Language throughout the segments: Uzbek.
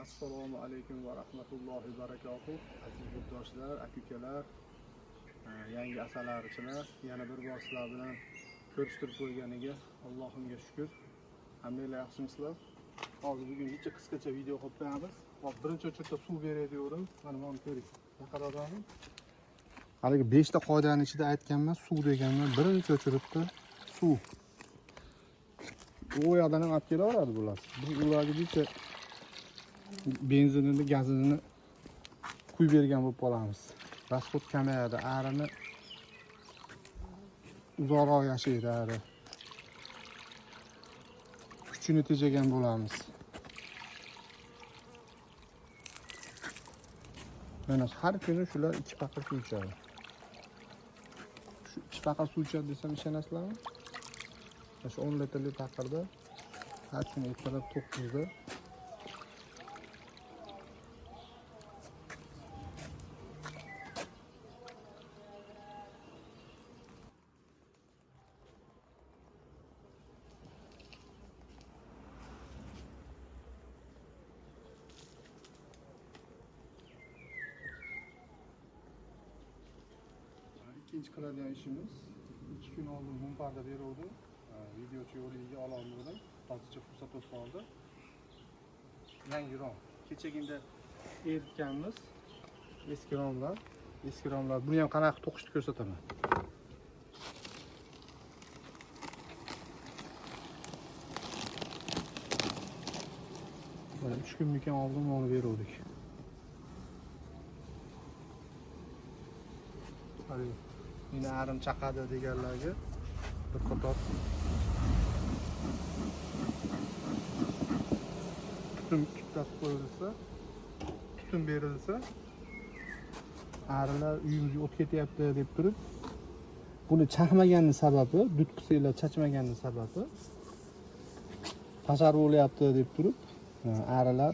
Assalomu alaykum va rahmatullohi barakatuh. Aziz yurtdoshlar, aka-ukalar, yangi asalarichilar, yana bir bor sizlar bilan ko'rishtirib qo'yganiga Allohimga shukr. Hammanglar yaxshimisizlar? Hozir bugun bitta qisqacha video qilib qo'yamiz. Hop, birinchi o'chirda suv beradiyorum. Mana buni ko'ring. Naqaradami? Haligi 5 ta qoidaning ichida aytganman, suv deganman. Birinchi o'chiribdi suv. Bu yoqdan ham olib kelaveradi bular. Biz ularga bitta benzinini, gazini quyib bergan bo'lib qolamiz. Rasxod kamayadi, arini uzoqroq yashaydi ari. Kuchini tejagan bo'lamiz. Mana har kuni shular 2 paqa suv ichadi. Shu 2 paqa suv ichadi desam ishonasizlarmi? Shu 10 litrli taqirda har kuni ertalab 9 da İkinci qiladigan ishimiz 2 kun oldin mumparda beruvdim. Videochi yo'liga ololmadim. Hozircha fursat o'tib qoldi. Yangi rom. Kechagina eritganmiz. Eski romlar. Buni ham qanaqa to'qishni ko'rsataman. Mana 3 kundan oldin onu beruvdik. Hadi. Yine arim chaqadi deganlarga bir qator tutun tutib qo'yilsa, tutun berilsa, arilar uyimizga o't ketyapti deb turib, buni chaqmaganning sababi, dud qilsanglar chachmaganning sababi, tashar bo'lyapti deb turib, arilar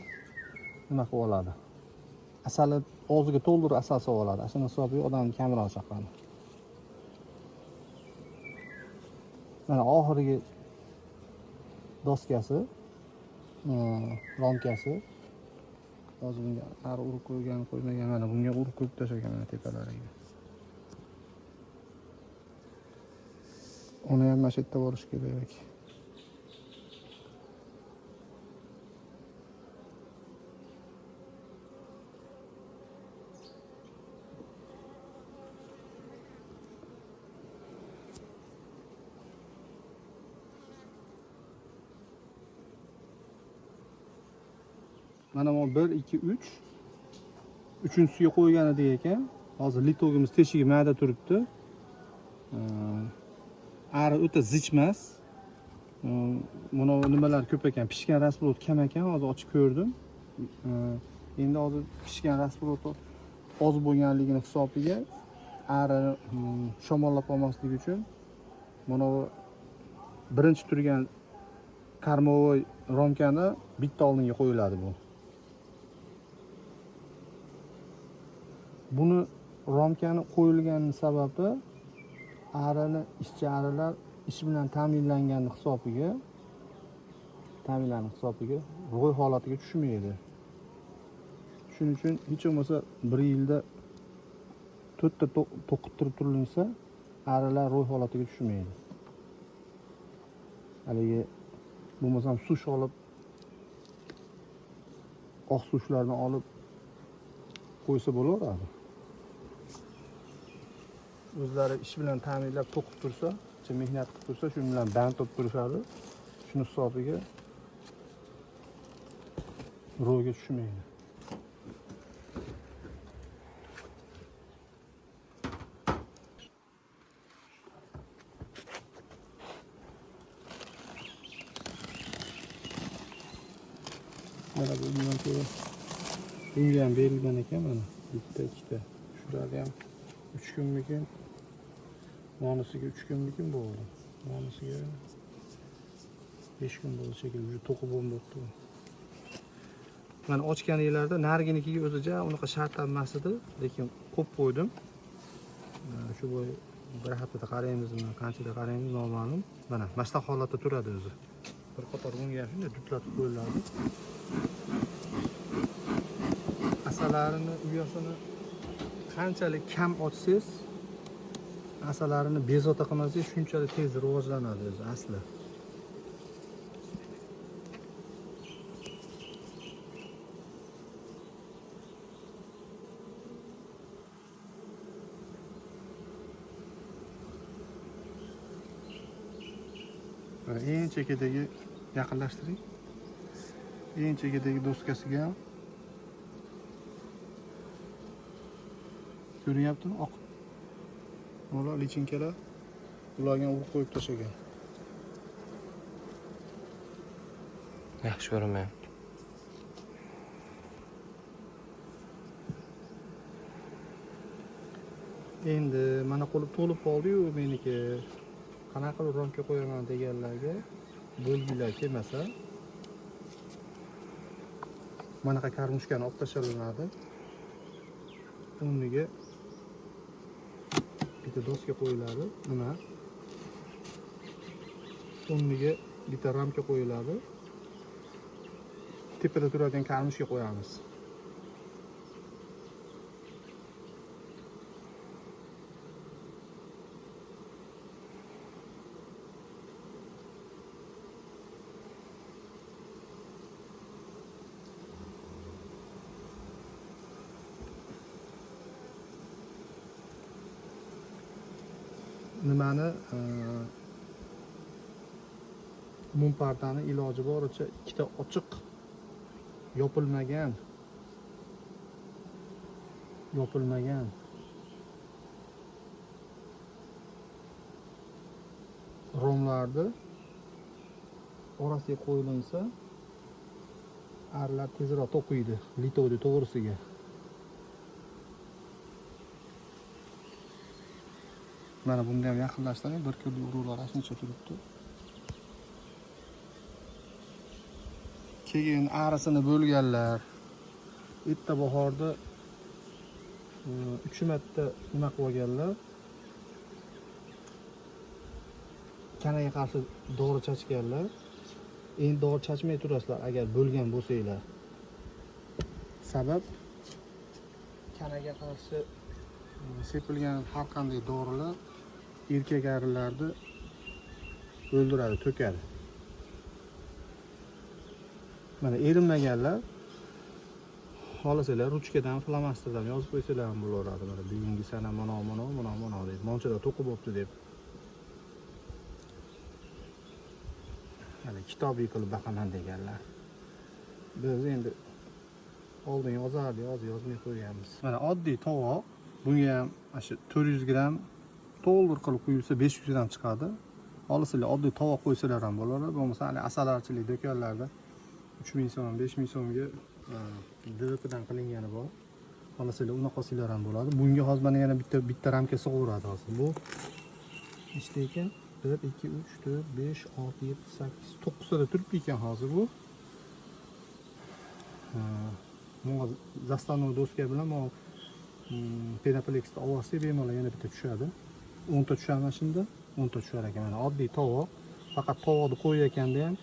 nima qilib oladi? Asali og'ziga to'ldirib asal solib oladi. Ashuna hisobiga odamni kamroq chaqadi. Mana oxirgi doskasi, romkasi. Hozir bunga ari urib qo'ymagan, mana bunga urib qo'yib tashlagan mana tepalariga. Uni ham mana shu yerda borish kerak. Mana bu 1 2 3. Uchinchisiga qo'ygan edik ekan. Hozir litogimiz teshigi mayda turibdi. Ari o'ta zichmas. Buni nimalar ko'p ekan, pishgan rasplot kam ekan, hozir ochib ko'rdim. Endi hozir pishgan rasplot oz bo'lganligini hisobiga ari shamollab olmasligi uchun mana birinchi turgan karmovoy romkani bitta oldinga qo'yiladi bu. Buni romkani qo'yilgan sababi arini ishchi arilar ish bilan ta'minlangan hisobiga ro'y holatiga tushmaydi. Shuning uchun hech bo'lmasa 1 yilda 4 ta to'qittirib turilsa, arilar ro'y holatiga tushmaydi. Haligi bo'lmasam suv olib, oq suvlarni olib qo'ysa bo'laveradi. O'zlari ish bilan ta'minlab to'qib tursa, mehnat qilib tursa, shu bilan band olib turishadi. Shuni hisobiga ro'yga tushmaydi. Mana bu bundan ko'ra bunga ham berilgan ekan, mana bitta, ikkita. Shularga ham 3 kunmikin, monisiga 3 kunmikin bo'ldi. Monisiga 5 kun bo'ldi shekilli, juda to'qib bo'libdi. Mana ochganinglarda nariginikiga o'zicha unaqa shart emas edi, lekin ko'p qo'ydim. Shu bo'y bir haftada qaraymizmi, qanchada qaraymiz noma'lum. Mana shu holatda turadi o'zi. Bir qator bunga ham shunday dudlatib qo'yiladi. asalarini uyasini qanchalik kam ochsangiz, asalarini bezovta qilmasangiz shunchalik tez rivojlanadi o'zi asli. Eng chekadagi yaqinlashtiring. Eng chekadagi doskasiga ham ko'ryaptimi? Oq. Mana lichinkalar ularga urib qo'yib tashlagan. Yaxshi ko'rinmayapti. Endi mana qo'lib to'lib qoldi-yu meniki. Qanaqa qilib ramka qo'yaman deganlarga bo'lgilar kelmasa, manaqa karmushkani olib tashlanadi. O'rniga bitta doska qo'yiladi, nima? O'rniga bitta ramka qo'yiladi. Tepada turadigan karmushka qo'yamiz. Nimani mumpartani iloji boricha ikkita ochiq yopilmagan romlarni orasiga qo'yilinsa, arlar tezroq to'qiydi litovni to'g'risiga. Mana bunda ham yaqinlashtiring, bir kilo urug'lar shuncha turibdi. Keyin arisini bo'lganlar erta bahorda 3 marta nima qilganlar. Kanaga qarshi dori chachganlar. Endi dori chachmay turasizlar agar bo'lgan bo'lsanglar. Sabab kanaga qarshi sepilgan har qanday dorilar erkak arilarni o'ldiradi, to'kadi. Mana erinmaganlar xohlasanglar ruchkadan, flomasterdan yozib qo'ysanglar ham bo'laveradi. Mana bugungi sana mana deb, monchada to'qib bo'pti deb. Mana kitobiy qilib baqaman deganlar. Biz endi oldin yozmay qo'yganmiz. Mana oddiy tovoq, bunga ham shu 400 gram to'ldir qilib quyilsa 500 gram chiqadi. Xohlasanglar oddiy tovoq qo'ysalar ham bo'laveradi. Bo'lmasa hali asalarchilik do'konlarda 3000 so'm, 5000 so'mga DVPdan qilingani bor. Xohlasanglar uni qolsanglar ham bo'ladi. Bunga hozir mana yana bitta ramka sig'averadi hozir. Bu nechta ekan? 1 2 3 4 5 6 7 8 9 ta turibdi ekan hozir bu. Bunga zastavnoy doska bilan bu Penaplex olsa bemalol yana bitta tushadi. 10 ta tushadi shunda, 10 ta tushar ekan. Mana oddiy tovoq. Faqat tovoqni qo'yayotganda ham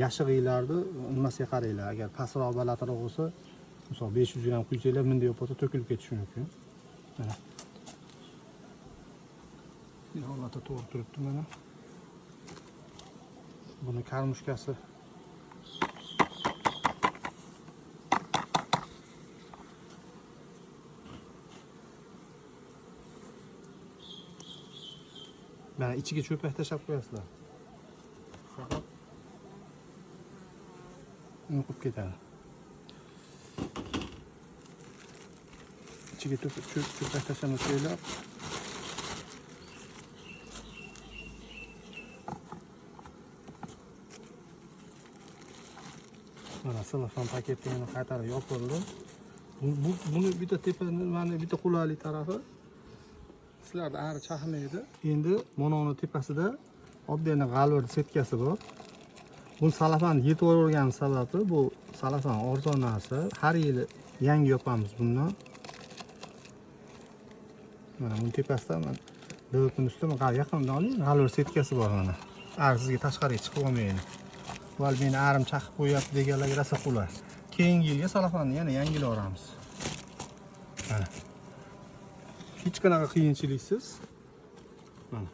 yashig'inglarni nimasiga qaranglar. Agar pastroq balandroq bo'lsa, misol 500 gram quysanglar, bunday bo'lsa to'kilib ketishi mumkin. Mana. Bu holatda to'g'ri turibdi mana. Buni karmushkasi mana ichiga cho'pak tashlab qo'yasizlar. Faqat unqib ketadi. Ichiga cho'pak tashlamasanglar mana selofan paketini qaytarib yopildi. Buni bitta mana bitta qulaylik tarafi sizlarda ari chaqmaydi. Endi mononi tepasida oddiy g'alvir setkasi bor. Bu salafan yetib o'rgan sababi bu salafan arzon narsa. Har yili yangi yopamiz bundan. Mana bu tepasida mana DVPning ustida yaqindan oling, g'alvir setkasi bor mana. Ar sizga tashqariga chiqib olmaydi. Val meni arim chaqib qo'yapti deganlarga rosa qulay. Keyingi yilga salafanni yana yangilayveramiz. Mana. Hech qanaqa qiyinchiliksiz. Mana.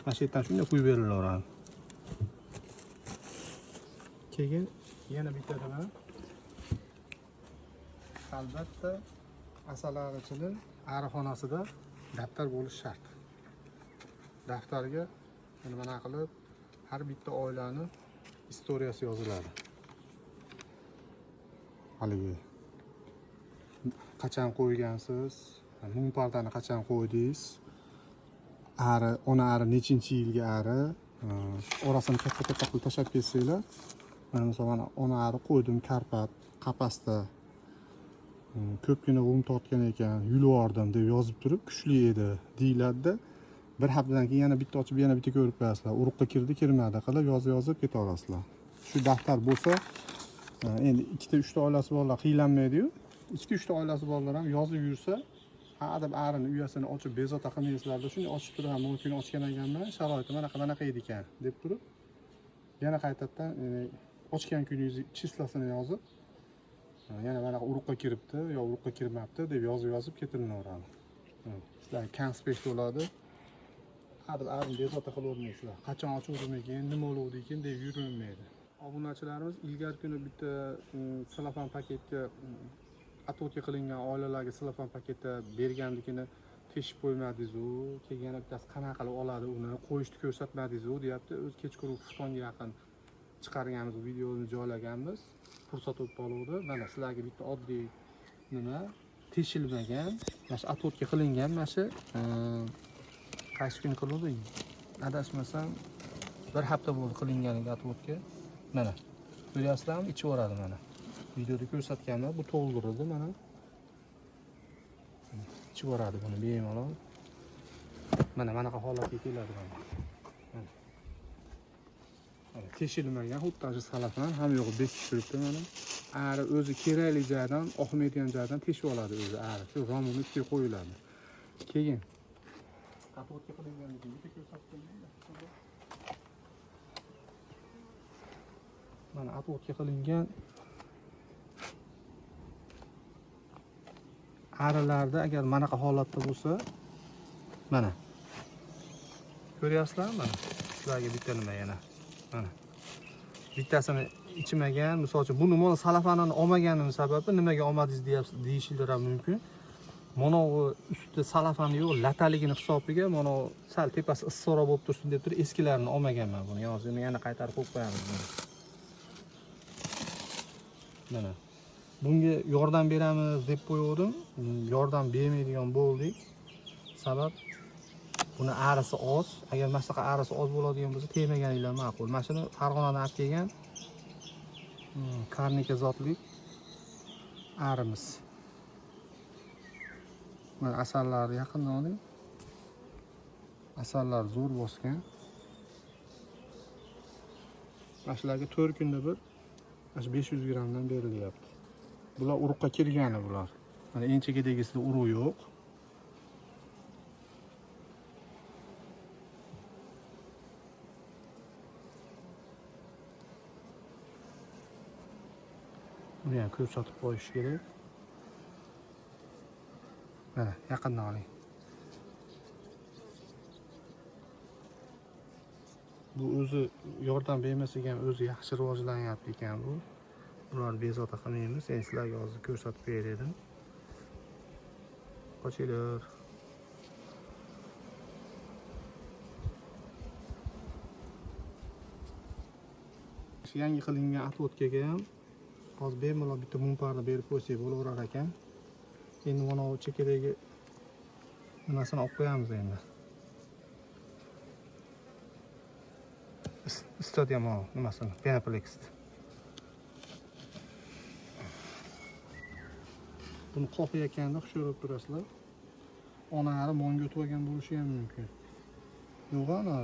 Mana shu yerdan shunday qo'yib berilaveradi. Keyin yana bitta nima? Albatta asalarichining arixonasida daftar bo'lishi shart. Daftarga mana qilib har bitta oilani istoriyasi yoziladi. Haligi qachon qo'ygansiz, mung pardani qachon qo'ydingiz, ona ari nechinchi yilga ari, orasini katta qilib tashlab ketsanglar, mana masalan ona ari qo'ydim karpat qapasda ko'pgina g'um tortgan ekan, yulvordim deb yozib turib, kuchli edi deyiladi. Bir haftadan keyin yana bitta ochib, yana bitta ko'rib qo'yasizlar. Urug'ga kirdi, kirmadi qilib yozib ketaverasizlar. Shu daftar bo'lsa, endi 2-3 ta oilasi borlar qiylanmaydi-yu. 2-3 ta oilasi borlar ham yozib yursa, adab arini uyasini ochib bezovta qilmaysizlarda, shunday ochib turib ham mumkin ochgan ekanman, sharoiti mana edi ekan deb turib, yana qaytadan ochgan kuningizni chislasini yozib, yana mana urug'ga kiribdi yo urug'ga kirmabdi deb yozib ketilaveradi. Sizlar konspekt bo'ladi. Adab arini bezovta qilavermaysizlar. Qachon ochuvdim ekan, nima bo'ldi ekan deb yurilmaydi. Obunachilarimiz ilgari kuni bitta selofan paketga atotga qilingan oilalarga selofan paketda berganligini teshib qo'ymadingiz-u, keyin yana bittasi qanaqa qilib oladi uni, qo'yishni ko'rsatmadingiz-u, deyapti. O'z kechqurun xuftonga yaqin chiqarganmiz, videoni joylaganmiz. Fursat o'tib qoluvdi. Mana sizlarga bitta oddiy nima teshilmagan, mana shu atotga qilingan, mana shu qaysi kun qiluvdi? Adashmasam bir hafta bo'ldi qilinganiga atotga. Mana ko'ryapsizlarmi? Ichib yoradi mana. Videoda ko'rsatganman, bu to'ldirildi mana. Ichib yoradi buni bemalol. Mana holatga keladi mana. Mana teshilmagan, xuddi shu salafan ham yo'q bekib turibdi mana. Ari o'zi kerakli joydan, oqmaydigan joydan teshib oladi o'zi ari. Shu romini ustiga qo'yiladi. Keyin atotga qilinganligini bitta ko'rsatdim. Mana atotga qilingan arilarda agar manaqa holatda bo'lsa, mana ko'ryapsizlarmi? Mana sizlarga bitta nima yana. Mana bittasini ichmagan, misol uchun buni mana salafanini olmaganim sababi nimaga olmadingiz deyishinglar ham mumkin. Mana u ustida salafani yo'q, lataligini hisobiga mana sal tepasi issiqroq bo'lib tursin deb turib eskilarini olmaganman buni. Yozib yana qaytarib qo'yib qo'yamiz buni. Mana bunga yordam beramiz deb qo'ydim. Yordam bermaydigan bo'ldik. Sabab buni arisi oz. Agar masaqa arisi oz bo'ladigan bo'lsa, tegmaganinglar ma'qul. Mana shuni Farg'onadan olib kelgan karnika zotlik arimiz. Mana asallarni yaqindan oling. Asallar zo'r bosgan. Mana shularga 4 kunda bir 500 grammdan berilyapti. Bular urug'ga kirgani bular. Mana eng chekadagisida urug' yo'q. Buni ham ko'rsatib qo'yish kerak. Mana yaqindan oling. Bu o'zi yordam bermasak ham o'zi yaxshi rivojlanyapti ekan bu. Bularni bezovta qilmaymiz. Endi sizlarga hozir ko'rsatib berar edim. Qochinglar. Yangi qilingan atotkaga ham hozir bemalol bitta mumparni berib qo'ysak bo'laverar ekan. Endi mana bu chekadagi nimasini olib qo'yamiz endi. Stadium nimasini, Penaplex. Buni qoqiyotganda xushyorib turasizlar. Onalari monga o'tib olgan bo'lishi ham mumkin. Yo'q ana.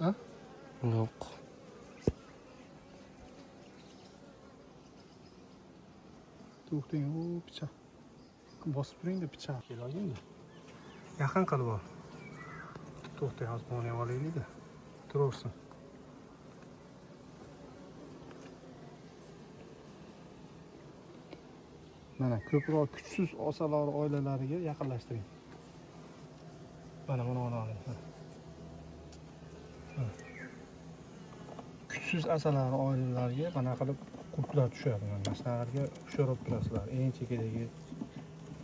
Ha? Yo'q. To'xting, o pichoq. Bosib turing-da pichoq kelaganda. Yaqin qilib ol. To'xtay, hozir buni olaylik-da. Turaversin. Mana ko'proq kuchsiz osalar oilalariga yaqinlashtiring. Mana buni oling. Kuchsiz asalar oilalariga mana qilib qurtlar tushadi. Mana shularga sho'rib turasizlar. Eng chekadagi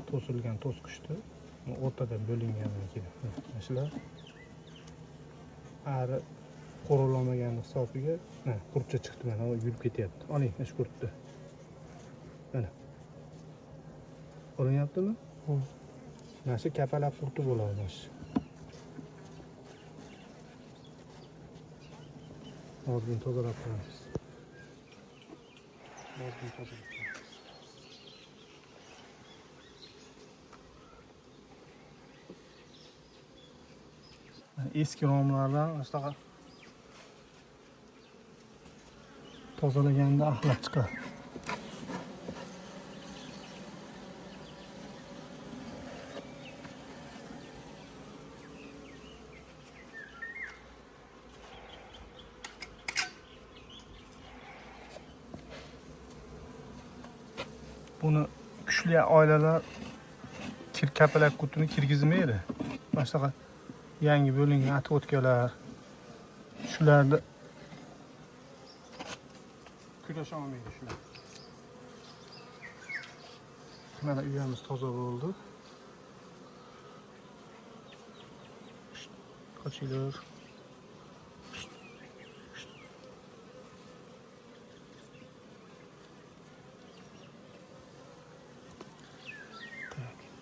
to'silgan to'sqichni o'rtadan bo'lingandan keyin. Mana shular ari qo'rolamagan hisobiga qurtcha chiqdi. Mana yurib ketyapti. Oling, mana shu qurtni. Mana. Ko'rinyaptimi? Mana shu kapalak qurti bo'ladi mana shu. Ozgina tozalab qo'yamiz. Ozgina tozalab qo'yamiz. Eski romlardan shunaqa tozalaganda axlat chiqadi. Buni kuchli oilalar kapalak qutini kirgizmaydi. Mana shunaqa yangi bo'lingan atotkalar shularni kurasha olmaydi shular. Mana uyamiz toza bo'ldi. Qochinglar.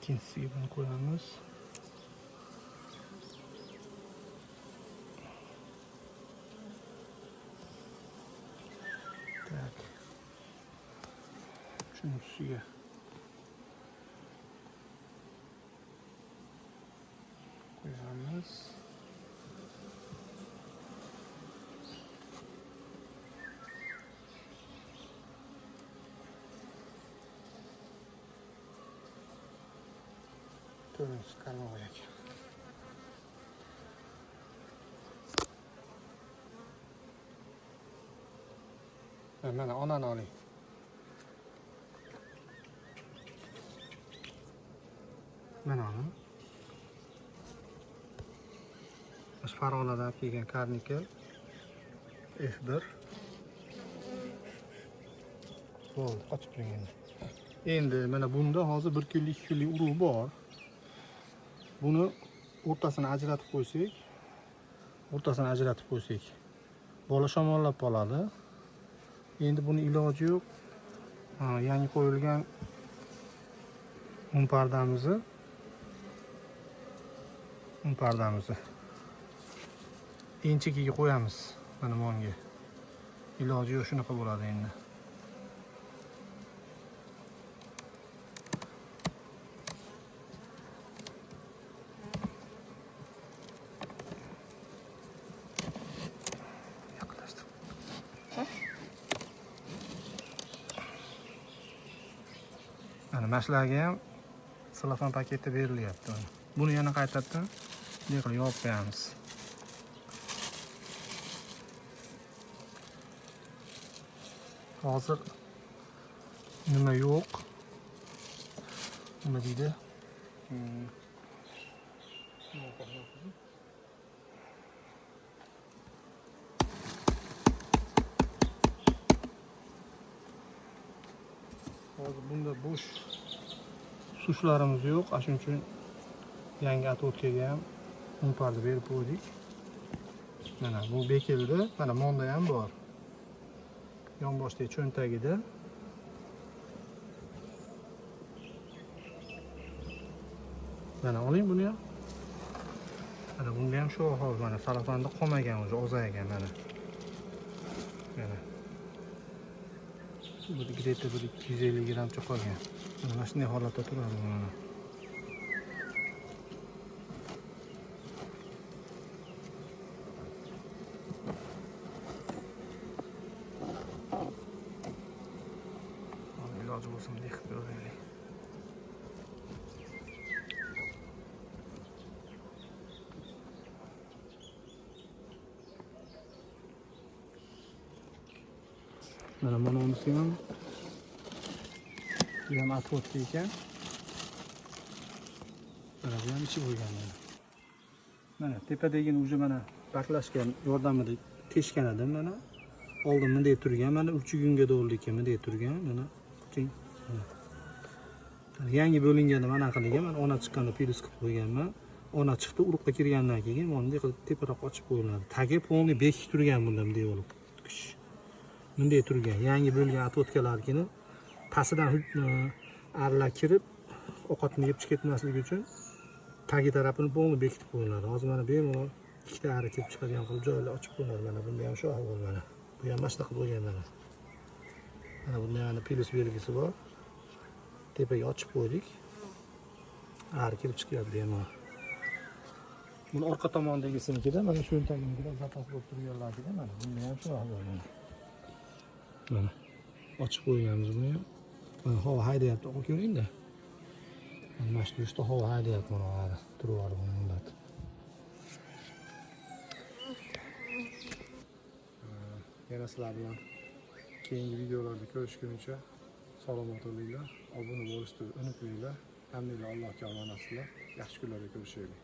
İkincisiga bunu koyamiz. Tak. Şunun üstüne. Koyamiz. Turunuz karma koyacak. Mana onani oling. Mana onu. Biz Farg'onadan kelgan karnikel F1. Bo'ldi, qochib turgan. Endi mana bunda hozir 1 kunlik 2 kunlik urug' bor. Buni o'rtasini ajratib qo'ysak, bola shamollab qoladi. Endi buni iloji yo'q. Yangi qo'yilgan un pardamizni eng chekiga qo'yamiz. Mana monga. Iloji yo'q, shunaqa bo'ladi endi. Mana mashlarga ham selofan paketi berilyapti. Buni yana qaytadan bunday qilib yopib qo'yamiz. Hozir nima yo'q? Nima deydi? Hozir bunda bo'sh sushlarimiz yo'q. Shuning uchun yangi atotkaga ham unparni berib qo'ydik. Mana bu bekildi. Mana monda ham bor. Yonboshdagi cho'ntagida. Mana oling buni ham. Mana bunga ham shu ahol mana salofanda qolmagan o'zi ozaygan mana. Mana. Bu где-то 250 gramcha qolgan. Mana shunday holatda turadi mana. Iloji bo'lsa bunday qilib ko'raylik. Mana bunisi ham Bu ham atvodka ekan. Mana bu ham ichi bo'lgan mana. Mana tepadagini уже mana baklashgan yordamida teshgan edim mana. Oldin bunday turgan, mana 3 kunga doldi ekan bunday turgan, mana. Kuting. Yangi bo'linganda mana qilgan, mana ona chiqqanda pilis qilib qo'yganman. Ona chiqdi, urug'ga kirgandan keyin bunday qilib teparoq ochib qo'yiladi. Tagi polni bekik turgan bunda bunday bo'lib. Bunday turgan. Yangi bo'lgan atvodkalarkini pastidan arla kirib, ovqatni yeb chiqib ketmasligi uchun tagi tarafini polni bekitib qo'yiladi. Hozir mana bemalol ikkita ari kelib chiqadigan qilib joylar ochib qo'yiladi. Mana bunda ham shu ahvol mana. Bu ham mashina qilib qo'ygan mana. Mana bunda yana pilis belgisi bor. Tepaga ochib qo'ydik. Ari kirib chiqyapti bemalol. Buni orqa tomondagisiniki-da, mana shu taginikida zapas bo'lib turganlarida mana bunda ham shu ahvol mana. Mana ochib qo'yganmiz buni ham. Mana havo haydayapti, ko'ring-da. Mana shu turishda havo haydayapti mana hali turib olib bunday. Yana sizlar bilan keyingi videolarda ko'rishguncha salomat bo'linglar, obuna bo'lishni unutmanglar. Hammaga Allohga omonatlar. Yaxshi kunlarda ko'rishaylik.